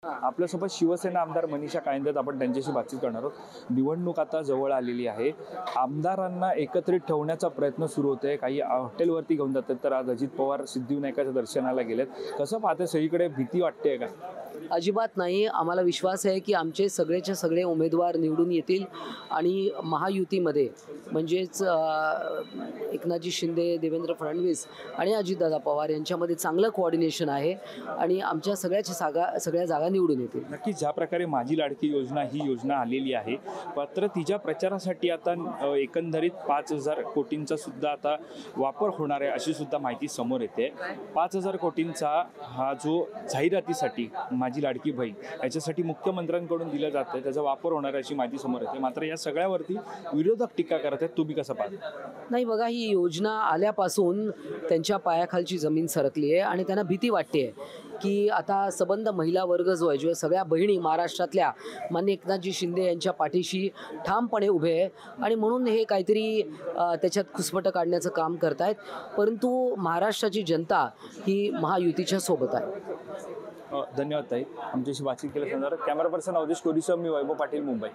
आपल्यासोबत शिवसेना आमदार मनीषा कायंदे आपण त्यांच्याशी बातचीत करणार आहोत। निवडणूक आता जवळ आलेली आहे, आमदारांना एकत्रित ठेवण्याचा प्रयत्न सुरू होतोय। काही हॉटेलवरती घेऊन जातात, तर आज अजित पवार सिद्धिविनायकाच्या दर्शनाला गेलेत। कसं पाहते, सगळीकडे भीती वाटते का? अजिबात नाही। आम्हाला विश्वास आहे की आमचे सगळेचे सगळे उमेदवार निवडून येतील आणि महायुतीमध्ये म्हणजेच एकनाथजी शिंदे, देवेंद्र फडणवीस आणि अजितदादा पवार यांच्यामध्ये चांगलं कोऑर्डिनेशन आहे आणि आमच्या सगळ्या जागा निवडून येतील। नक्की ज्या प्रकारे माझी लाडकी योजना ही योजना आलेली आहे, मात्र तिच्या प्रचारासाठी आता एकंदरीत 5,000 कोटींचा सुद्धा आता वापर होणार आहे अशी सुद्धा माहिती समोर येते। 5,000 कोटींचा हा जो जाहिरातीसाठी माझी लाडकी बहीण याच्यासाठी मुख्यमंत्र्यांकडून दिलं जातं, त्याचा वापर होणार अशी माहिती समोर येते। मात्र या सगळ्यावरती विरोधक टीका करत आहेत, तुम्ही कसं पाहता? नाही बघा, ही योजना आल्यापासून त्यांच्या पायाखालची जमीन सरकली आहे आणि त्यांना भीती वाटते की आता सबंध महिला वर्ग जो आहे, जो सगळ्या बहिणी महाराष्ट्रातल्या माननीय एकनाथजी शिंदे यांच्या पाठीशी ठामपणे उभे आहे आणि म्हणून हे काहीतरी त्याच्यात खुसपटं काढण्याचं काम करतायत। परंतु महाराष्ट्राची जनता ही महायुतीच्या सोबत आहे। धन्यवाद ताई, आमच्याशी बातचीत केल्यानंतर। कॅमेरा पर्सन अवधेश कोरीसह मी वैभव पाटील, मुंबई।